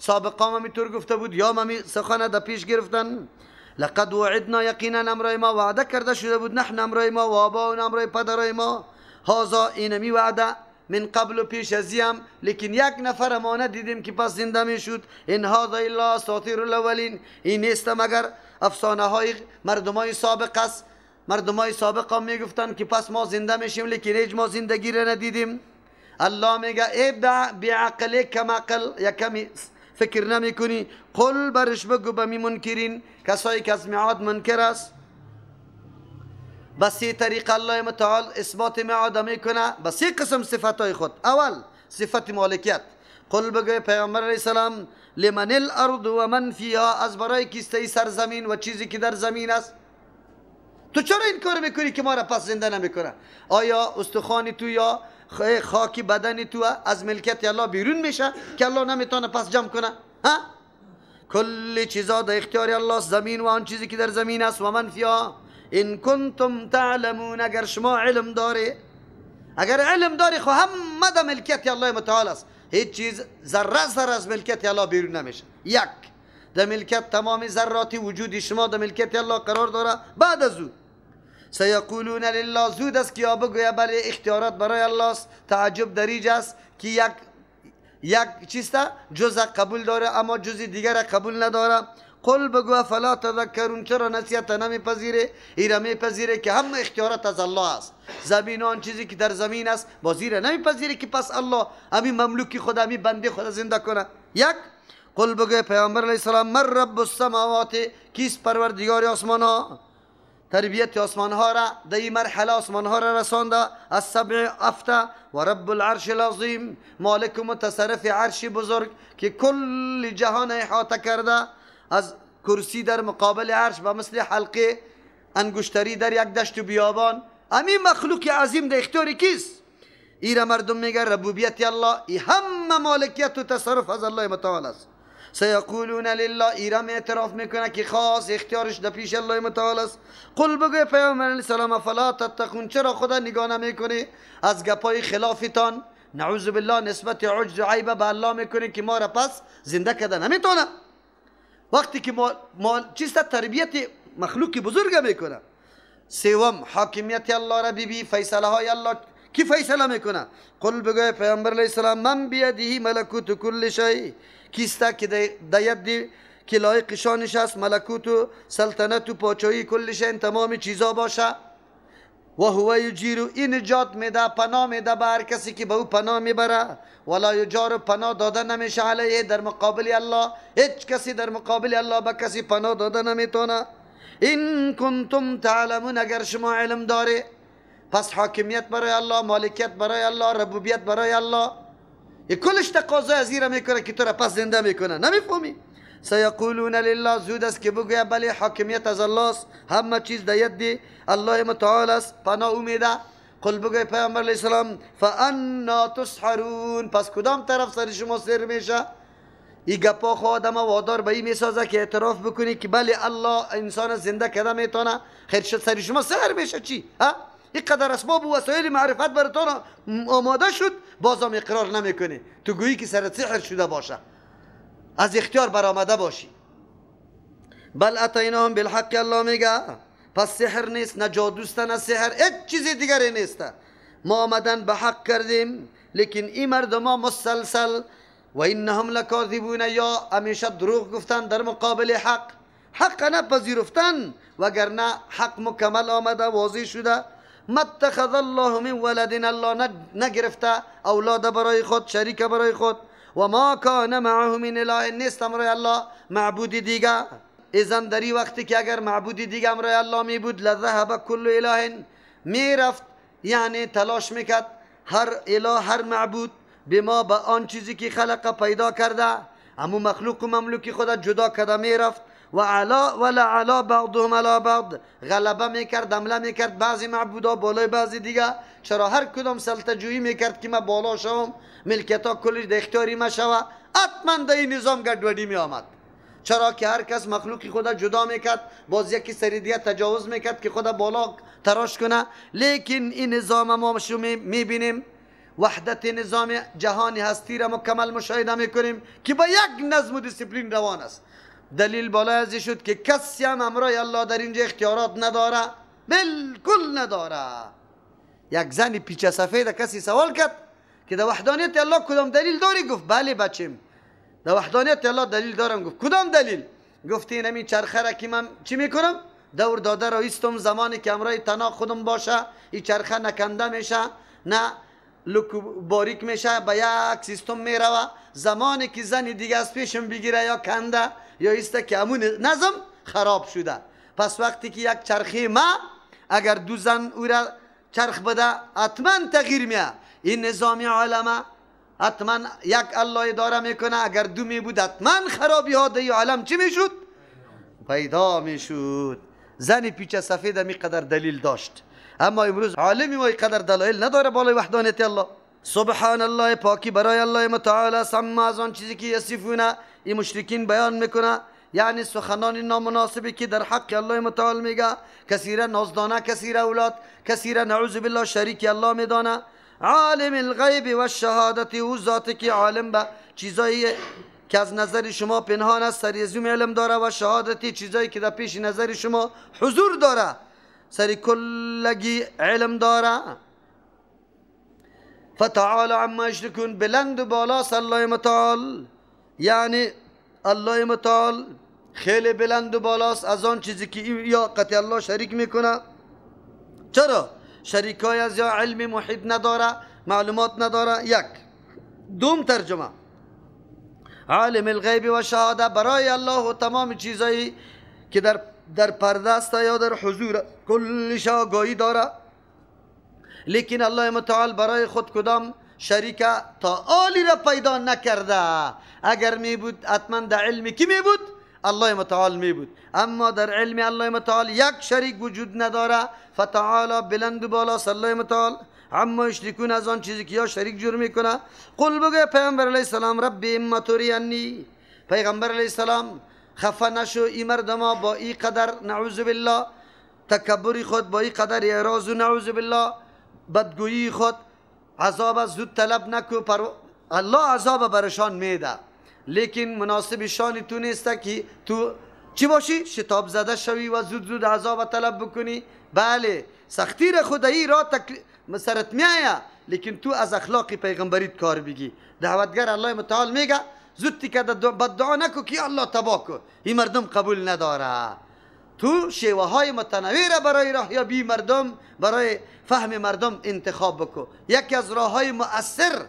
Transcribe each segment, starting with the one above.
سابقا هم اینطور گفته بود یا هم سخن در پیش گرفتن. لقد وعدنا، یقینا امرای ما وعده کرده شده بود، نحن امرای ما و آباؤنا امرای پدرای ما، هذا اینمی وعده من قبل و پیش ازیم، لیکن یک نفر ما ندیدیم که پس زنده می شد. این هذا الا اساطیر الاولین، این نیست مگر افسانه های مردمای سابق است. مردمای سابق هم می گفتن که پس ما زنده میشیم، لیکن هیچ ما زندگی را ندیدیم. الله میگه ای بعقل کم عقل، یکمی فکر نمی کنی؟ قل برش بگو به منکرین، کسایی که از میعاد منکر است. بس طریق الله متعال اثبات میعاد میکنه به سه قسم صفاتای خود. اول صفت مالکیت. قل بگوی پیامبر علیه السلام لمن الارض و من فیها، از برای کیسته سرزمین و چیزی که در زمین است. تو چرا این کار میکنی که ما را پس زنده نمیکنه؟ آیا استخوانی تو یا خاکی بدنی تو از ملکیت الله بیرون میشه که الله نمیتونه پس جمع کنه؟ ها؟ کل چیزا در اختیار الله، زمین و آن چیزی که در زمین است، و من فیها ان کنتم تعلمون، اگر شما علم داری، اگر علم داری خو همه در ملکیت الله متعال است، هیچ چیز ذره از ملکیت الله بیرون نمیشه. یک، در ملکیت تمام ذرات وجود شما در ملکیت الله قرار داره. بعد از او سیقولون لله، زود است که بگویه بله اختیارات برای الله است. تعجب دریج است که یک چیستا جزء قبول داره اما جزء دیگر قبول نداره. قل بگو فلا تذکرون، چرا نصیحت نمیپذیره؟ ایرا میپذیره که همه اختیارات از الله است. زمین و آن چیزی که در زمین است بازیره نمیپذیره که پس الله همین مملوکی خود، همین بنده خود زنده کنه. یک، قل بگو پیامبر علیه السلام من رب السماوات، کیست پروردگار آسمان ها؟ تربیت آسمان ها را در این مرحله آسمان ها را رسانده. از سبع افته و رب العرش العظیم، مالک و متصرف عرش بزرگ که کل جهان احاطه کرده. از کرسی در مقابل عرش به مثل حلقه انگشتری در یک دشت و بیابان. همین مخلوق عظیم در اختیار کیست؟ ایرا مردم میگن ربوبیت الله، ای همه مالکیت و تصرف از الله متعال است. سیقولون لله، ایرا اعتراف میکنه که خاص اختیارش در پیش الله متعال است. قل بگوی پیامبر علیه السلام فلا تتقون، چرا خدا نگاه نمیکنی از گپای خلافتان؟ نعوذ بالله نسبت عجز و عیب به الله میکنی که ما را پس زنده کرده نمیتونه، وقتی که چیست تربیت مخلوق بزرگ میکنه. سوم، حاکمیت الله را بی فیصله های الله کی فیصله میکنه؟ قل بگوی پیامبر علیه السلام من بیده ملکوت کل شیء، کیسته که در ید که لایق شانش است ملکوت و سلطنت و پاچایی کل شیء، تمام چیزا باشه. و هو یجیر، این نجات میده، پناه میده به هر کسی که به او پناه میبره. ولا یجار، پناه داده نمیشه علیه در مقابل الله، هیچ کسی در مقابل الله به کسی پناه داده نمیتونه. این کنتم تعلمون، اگر شما علم داره، پس حاکمیت برای الله، مالکیت برای الله، ربوبیت برای الله، این کلش تقاضای از این میکنه که تو را پس زنده میکنه. نمیفهمی؟ سیقولون لله، زود است که بگویه بله حاکمیت از الله است، همه چیز در ید الله متعال است، پناه او میده. قل بگوی پیامبر علیه السلام فانا تسحرون، پس کدام طرف سر شما سر میشه؟ این گپا خود آدم وادار به این میسازه که اعتراف بکنی که بله الله انسان زنده کرده میتونه، خیر شد سر شما سحر میشه. چی؟ این قدر اسباب و وسایل معرفت براتون آماده شد، بازم اقرار نمیکنی، تو گویی که سرت سحر شده باشه، از اختیار برآمده باشی. بل اتیناهم بالحق، الله میگه پس سحر نیست، نه جادوست، نه سحر، هیچ چیز دیگری نیست. ما آمدن به حق کردیم، لیکن این مردم ها مسلسل و انهم لکاذبون، یا همیشه دروغ گفتن در مقابل حق، حق نپذیرفتن، وگرنه حق مکمل آمده، واضح شده. ما اتخذ الله من ولد، الله نگرفته اولاد برای خود، شریک برای خود. و ما کان معه من اله، نیست امرای الله معبودی دیگه. اذن دری وقتی که اگر معبودی دیگه امرای الله می بود، لذهب کل اله، می رفت، یعنی تلاش میکرد هر اله، هر معبود به ما به آن چیزی که خلق پیدا کرده، اما مخلوق و مملوکی خود جدا کرده می رفت. و علا بعضهم علی بعض، غلبه میکرد، حمله میکرد بعضی معبودا بالای بعضی دیگه. چرا هر کدام سلطجویی میکرد که ما بالا شوم، ملکیتا کلش در اختیاری ما شوه، حتما در این نظام گډوډی می آمد. چرا که هر کس مخلوقی خود جدا میکرد، باز یکی سری دیگه تجاوز میکرد که خود بالا تراش کنه. لیکن این نظام ما شو میبینیم وحدت نظام جهانی هستی را مکمل مشاهده میکنیم که با یک نظم و دیسپلین روان است. دلیل بالای ازی شد که کسی هم امرای الله در اینجا اختیارات نداره، بالکل نداره. یک زنی پیچه سفید کسی سوال کرد که در وحدانیت الله کدام دلیل داری؟ گفت بله بچم، در وحدانیت الله دلیل دارم. گفت کدام دلیل؟ گفت این همین چرخه را که من چی میکنم؟ دور داده را ایستم، زمانی که امرای تنها خودم باشه این چرخه نکنده میشه، نه باریک میشه، به یک سیستم میروه. زمانی که زن دیگه از پیشم بگیره یا کنده یا ایسته که همون نظم خراب شده. پس وقتی که یک چرخه ما اگر دو زن او را چرخ بده حتما تغییر میه. این نظامی عالمه حتما یک الله اداره میکنه، اگر دو می بود حتما خرابی ها در عالم چی میشد؟ پیدا میشد. زن پیچه سفید می قدر دلیل داشت، اما امروز عالمی ما قدر دلایل نداره بالای وحدانیت الله. سبحان الله، پاکی برای الله متعال است اما از آن چیزی که یصفونه این مشرکین بیان میکنه، یعنی سخنان نامناسبی که در حق الله متعال میگه. کثیرا نازدانه، کثیرا اولاد، کثیرا نعوذ بالله شریک الله میدانه. عالم الغیب و الشهادت، او ذاتی که عالم به چیزایی که از نظر شما پنهان است سریزوم علم داره، و شهادتی چیزایی که در پیش نظر شما حضور داره سری کلگی علم داره. فتعال عما یشرکون، بلند و بالاست الله متعال، یعنی الله متعال خیلی بلند و بالاست از آن چیزی که یا قطع الله شریک میکنه. چرا؟ شریکای از یا علم محیط نداره، معلومات نداره. یک دوم ترجمه عالم الغیب و شهاده، برای الله و تمام چیزایی که در پرده است یا در حضور کلش آگاهی داره. لیکن الله متعال برای خود کدام شریک تا آلی را پیدا نکرده. اگر می بود حتما در علمی کی می بود؟ الله متعال می بود، اما در علم الله متعال یک شریک وجود نداره. فتعالی بلند و بالاست الله متعال عما یشرکون، از آن چیزی که یا شریک جور میکنه. قل بگه پیغمبر علیه السلام ربی اما تورینی، پیغمبر علیه السلام خفه نشو این مردما با این قدر نعوذ بالله تکبری خود، با این قدر اعراض و نعوذ بالله بدگویی خود، عذاب زود طلب نکو. الله عذاب برشان میده، لیکن مناسب شان تو نیست که تو چی باشی؟ شتاب زده شوی و زود زود عذاب طلب بکنی. بله سختی را خدایی را سرت میایه، لیکن تو از اخلاق پیغمبریت کار بگی. دعوتگر الله متعال میگه زودی که بددعا نکو که الله تباه کو، این مردم قبول نداره. تو شیوه های متنوع برای راهیابی مردم، برای فهم مردم انتخاب بکو. یکی از راه های مؤثر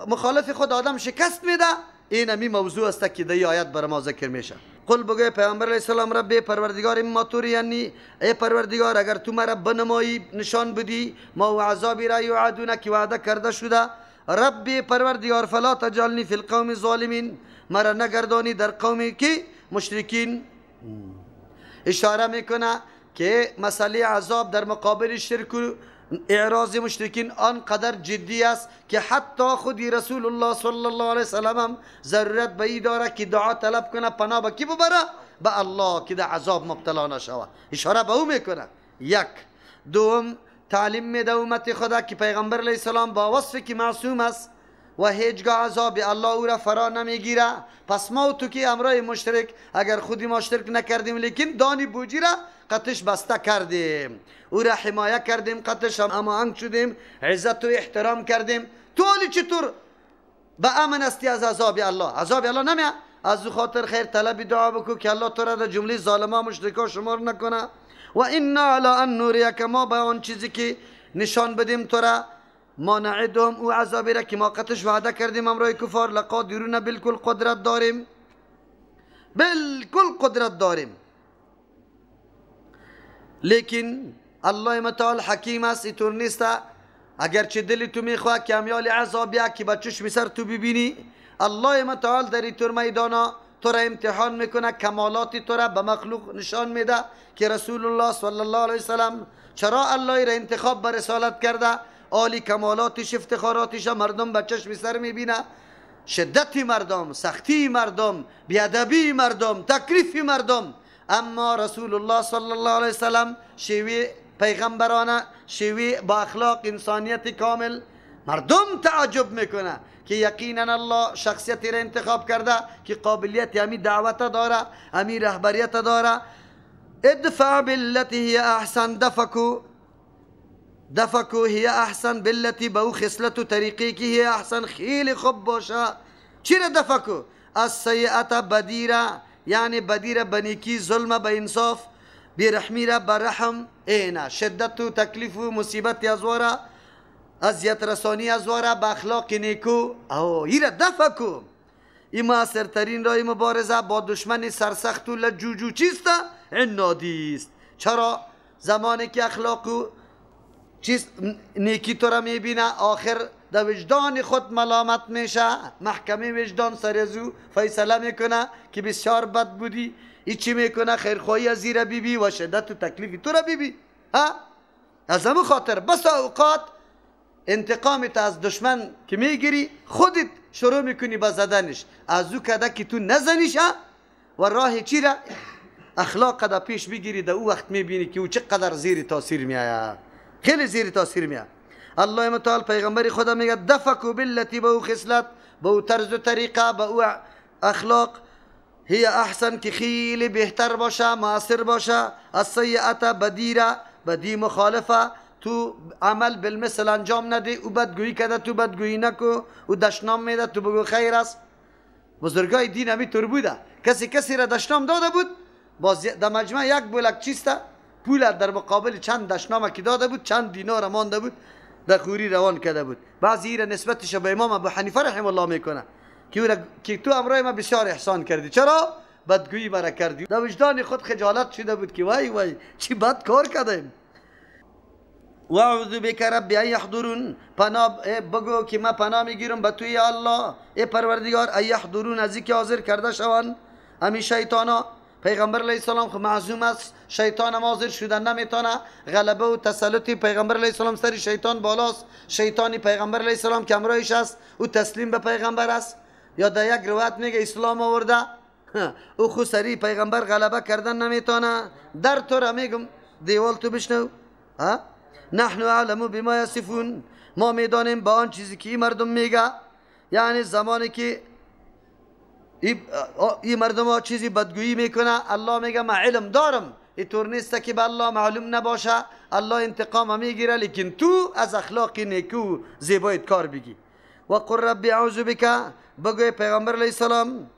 مخالف خود آدم شکست میده، این همی موضوع است که در آیت بر ما ذکر میشه. قل بگوی پیامبر علیه السلام ربی پروردگار اما تورینی، ای پروردگار اگر تو مرا بنمایی نشان بدی ما و عذابی را یوعدون که وعده کرده شده. ربی پروردگار فلا تجعلنی فی القوم الظالمین، مرا نگردانی در قومی که مشرکین. اشاره میکنه که مسئله عذاب در مقابل شرک و اعراض مشرکین آنقدر جدی است که حتی خودی رسول الله صلی الله علیه وسلم هم ضرورت به این داره که دعا طلب کنه، پناه به کی ببره؟ به الله که در عذاب مبتلا نشوه. اشاره به او میکنه. یک دوم تعلیم میده امت خدا که پیغمبر علیه السلام با وصف که معصوم است و هیچگاه عذاب الله او را فرا نمیگیره. پس ما و تو که امرای مشرک اگر خودی ما شرک نکردیم لیکن دانی بوجی را قطش بسته کردیم، او را حمایه کردیم، قطش هماهنگ شدیم، عزت و احترام کردیم، تو حالی چطور به امن استی از عذاب الله؟ عذاب الله نمیه. از خاطر خیر طلبی دعا بکو که الله تو را در جمله ظالما مشرکا شمار نکنه. و انا علی ان نوریک، ما به آن چیزی که نشان بدیم تو را، ما نعدهم او عذابی را که ما قطش وعده کردیم امرای کفار، لقادرون بالکل قدرت داریم، بالکل قدرت داریم. لیکن الله متعال حکیم است، اینطور نیست اگرچه دلی تو میخواه که امیال عذابیه که با چشم سر تو ببینی، الله متعال در اینطور میدانا تو را امتحان میکنه، کمالات تو را به مخلوق نشان میده که رسول الله صلی الله علیه وسلم چرا الله را انتخاب بر رسالت کرده. عالی کمالاتش افتخاراتش مردم به چشم سر میبینه، شدتی مردم، سختی مردم، بیادبی مردم، تکلیف مردم، اما رسول الله صلی الله علیه وسلم شیوه پیغمبرانه، شیوه با اخلاق انسانیت کامل مردم تعجب میکنه که یقینا الله شخصیتی را انتخاب کرده که قابلیت همی دعوت داره، همی رهبریت داره. ادفع بالتي هي احسن، دفکو هی احسن بالتي به او خصلت و طریقی که هی احسن خیلی خوب باشه. چی را دفکو؟ از سیئت بدیره، یعنی بدیره بنیکی، ظلم به انصاف، بیرحمی را برحم، اینا شدت و تکلیف و مصیبت ازواره، اذیت رسانی ازواره به اخلاق نیکو. او ایره دفکو. این موثرترین راه مبارزه با دشمن سرسخت و لجوجو چیست؟ عنادی است. چرا؟ زمانی که اخلاق و چیز نیکی تو را میبینه، آخر در وجدان خود ملامت میشه، محکمه وجدان سر ازو فیصله میکنه که بسیار بد بودی. ای چی میکنه؟ خیرخواهی از زیر بیبی و شدت و تکلیفی تو را بیبی. از همون خاطر بس اوقات انتقامت از دشمن که میگیری، خودت شروع میکنی با زدنش، از او کده که تو نزنیش. و راه چی را؟ اخلاق قدر پیش بگیری، در او وقت میبینی که او چقدر زیر تاثیر میآید، خیلی زیر تاثیر میاد. الله متعال پیغمبر خدا میگه دفکو بالتی، به او خصلت، به او طرز و طریقه، به او اخلاق، هی احسن که خیلی بهتر باشه، مؤثر باشه. از سیئت بدیره، بدی مخالفه، تو عمل بالمثل انجام نده، او بدگویی کده تو بدگویی نکو، او دشنام میده تو بگو خیر است. بزرگای دین همی طور بوده، کسی را دشنام داده بود، باز در مجمع یک بولک چیسته پول در مقابل چند دشنامه که داده بود، چند دینار مانده بود، در خوری روان کرده بود. بعضی را نسبتش به امام ابو حنیفه رحمه الله میکنه که تو امرای ما بسیار احسان کردی، چرا؟ بدگویی مرا کردی. در وجدان خود خجالت شده بود که وای وای چی بد کار کردیم. و اعوذ بک ربی ان یحضرون، پناه بگو که من پناه میگیرم به توی الله ای پروردگار، ان یحضرون، از اینکه حاضر کرده شوند همین شیطانا. پیغمبر علیه السلام خب معصوم است، شیطان هم حاضر شدن نمیتونه. غلبه و تسلطی پیغمبر علیه السلام سر شیطان بالاست. شیطانی پیغمبر علیه السلام که همراهش است او تسلیم به پیغمبر است. یا در یک روایت میگه اسلام آورده، او خود سری پیغمبر غلبه کردن نمیتونه. در تو را میگم دیوال تو بشنو. نحن اعلم بما یصفون، ما میدانیم با آن چیزی که این مردم میگه. یعنی زمانی که این مردم ها چیزی بدگویی میکنه، الله میگه من علم دارم، اینطور نیست که به الله معلوم نباشه. الله انتقام میگیره، لیکن تو از اخلاق نیکو زیبایت کار بگی. و قل ربی اعوذ بک، بگوی پیغمبر علیه السلام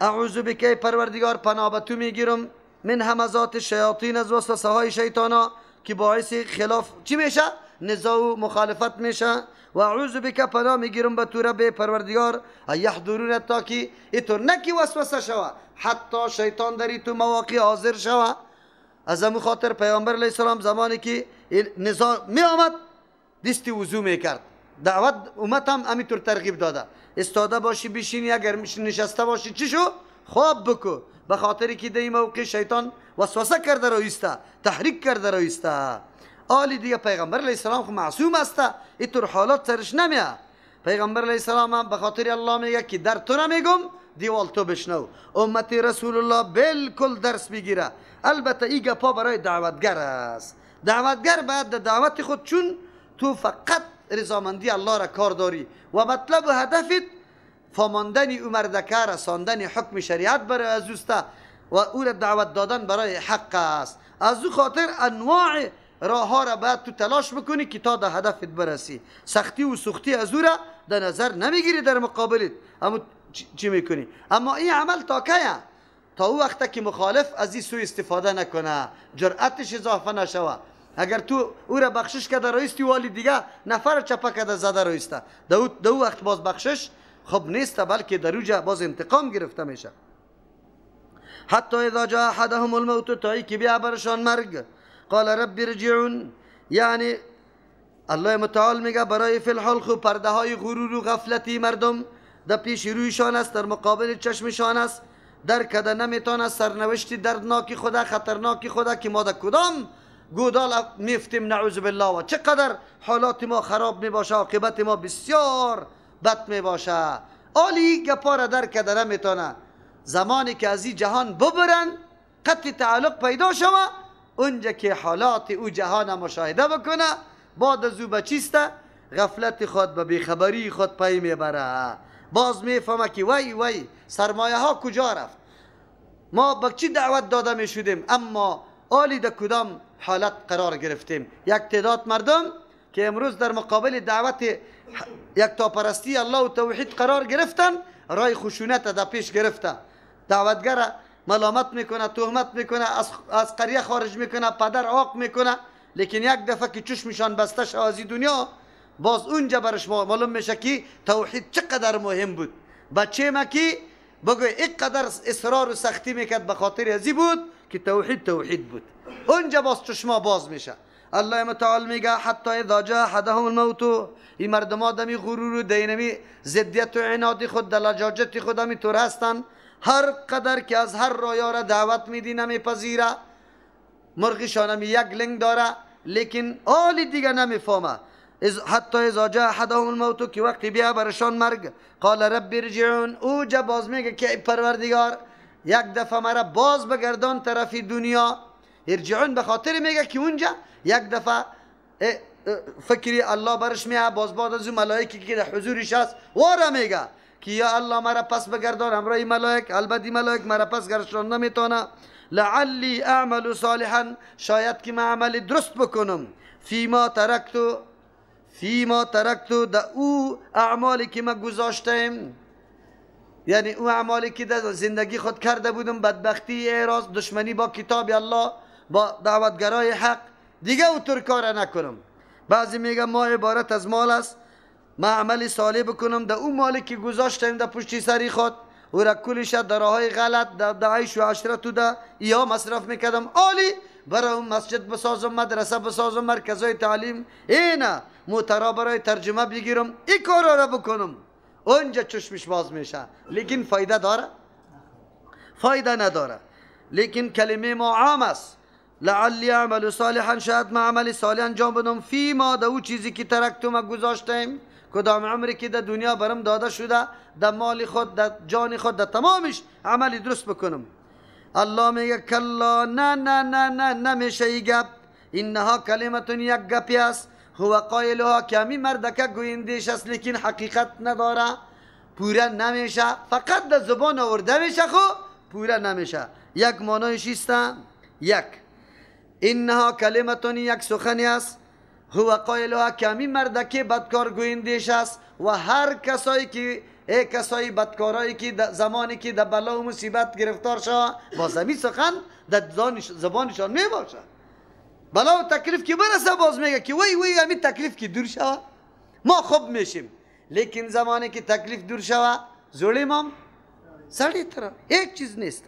اعوذ بک پروردگار پناه به تو میگیرم، من همزات شیاطین، از وسوسه های شیطانا که باعث خلاف چی میشه؟ نزاع و مخالفت میشه. و اعوذ بک پناه میگیرم به تو رب پروردگار یحضرون، تا که اینطور نکی وسوسه شوه، حتی شیطان داری تو مواقع حاضر شوه. از همون خاطر پیغمبر علیه السلام زمانی که نزاع می آمد دستی وضو میکرد. دعوت امت هم همینطور ترغیب داده، استاده باشی بشینی، اگر نشسته باشی چی شو؟ خواب بکو، به خاطری که در این موقع شیطان وسوسه کرده رایسته، تحریک کرده رایسته. آلی دیگه پیغمبر علیه السلام خو معصوم است، اینطور حالات سرش نمیاد. پیغمبر علیه السلام هم به خاطر الله میگه که در تو نمیگم، دیوال تو بشنو. امتی رسول الله بالکل درس بگیره. البته این گپا برای دعوتگر است. دعوتگر باید دعوت خود، چون تو فقط رضامندی الله را کار داری و مطلب و هدفت فماندن او مردکه، رساندن حکم شریعت برای از اوست و او را دعوت دادن برای حق است. از او خاطر انواع راه ها را باید تو تلاش بکنی که تا در هدفت برسی. سختی و سختی از او را در نظر نمیگیری در مقابلت، اما چی میکنی؟ اما این عمل تا که تا او وقت که مخالف از این سوء استفاده نکنه، جرأتش اضافه نشوه. اگر تو او را بخشش کرده رایستی، والی دیگه نفر چپه کرده زده رایسته، در او وقت باز بخشش خب نیست، بلکه در اوجا باز انتقام گرفته میشه. حتی اذا جاء احدهم الموت، تا که بیا برشان مرگ، قال رب ارجعون، یعنی الله متعال میگه برای فی الحال خو پرده های غرور و غفلتی مردم در پیش رویشان است، در مقابل چشمشان است، در کده نمیتونه سرنوشتی دردناکی خدا، خطرناکی خدا که ما در کدام گودال میفتیم نعوذ بالله، و چقدر حالات ما خراب میباشه، عاقبت ما بسیار بد میباشه. آلی گپا در کده نمیتونه. زمانی که از این جهان ببرن، قطع تعلق پیدا شوه، اونجا که حالات او جهان مشاهده بکنه، بعد از او بچیسته غفلت خود به بیخبری خود پی میبره. باز میفهمه که وای سرمایه ها کجا رفت، ما به چی دعوت داده می شدیم اما آلی در کدام حالت قرار گرفتیم. یک تعداد مردم که امروز در مقابل دعوت یکتاپرستی الله و توحید قرار گرفتن، رای خشونت در پیش گرفته، دعوتگر ملامت میکنه، تهمت میکنه، از قریه خارج میکنه، پدر عاق میکنه، لیکن یک دفعه که چشمشان بسته شد از دنیا، باز اونجا برش معلوم میشه که توحید چقدر مهم بود. بچه ما که بگوی اینقدر اصرار و سختی میکرد به خاطر ازی بود که توحید بود، اونجا باز چشما باز میشه. الله متعال میگه حتی اذا جاء احدهم الموت، این مردم آدمی غرور و دینمی ضدیت و عناد خود در لجاجت خود همی طور هستن، هر قدر که از هر رایار دعوت میدی نمیپذیره، مرغشان همی یک لنگ داره لیکن آلی دیگه نمیفهمه. حتی اذا جاء احدهم الموت، که وقتی بیا برشان مرگ، قال رب ارجعون، او جا باز میگه که پروردگار یک دفعه مرا باز بگردان طرف دنیا. ارجعون به خاطر میگه که اونجا یک دفعه فکری الله برش میاد، باز بعد از اون ملائکی که در حضورش هست واره میگه که یا الله مرا پس بگردان امرای ملائک، البته ملائک مرا پس گردان نمیتونه، لعلی اعمل صالحا، شاید که من عمل درست بکنم، فیما ترکتو در او اعمالی که من گذاشتم، یعنی او اعمالی که در زندگی خود کرده بودم، بدبختی، اعراض، دشمنی با کتاب الله، با دعوتگرای حق، دیگه اوطور کار نکنم. بعضی میگه ما عبارت از مال است، من عمل صالح بکنم در اون مالی که گذاشتم در پشتی سری خود و را کلش در راهای غلط، در عیش و عشرت و در یا مصرف میکردم، عالی برای اون مسجد بسازم، مدرسه بسازم، مرکزای تعلیم، اینا موترا برای ترجمه بگیرم، این کارا را بکنم، اونجا چشمش باز میشه. لیکن فایده داره؟ فایده نداره. لیکن کلمه ما عام است، لعلی اعمل صالحا، شاید من عمل صالح انجام بدم، فی ما در او چیزی که ترکتم گذاشتم، کدام عمری که در دنیا برم داده شده، در مال خود، در جان خود، در تمامش عملی درست بکنم. الله میگه کلا، نه نه نه نه نمیشه ای گپ، اینها کلمتون یک گپی است، هو قایلها، که همی مردکه گویندش است لیکن حقیقت نداره، پوره نمیشه، فقط در زبان آورده میشه خو پوره نمیشه. یک معنایش است، یک اینها کلمتون یک سخنی است، هو قایلها، که همی مردکه بدکار گویندش است، و هر کسایی که کسایی بدکارایی که زمانی که در بلا و مصیبت گرفتار شد، باز همی سخن در زبانشان می باشه، بلا و تکلیف که برسه باز میگه که وی همی تکلیف که دور شود ما خوب میشیم، لیکن زمانی که تکلیف دور شود زوریم هم سریع تر، هیچ چیز نیست.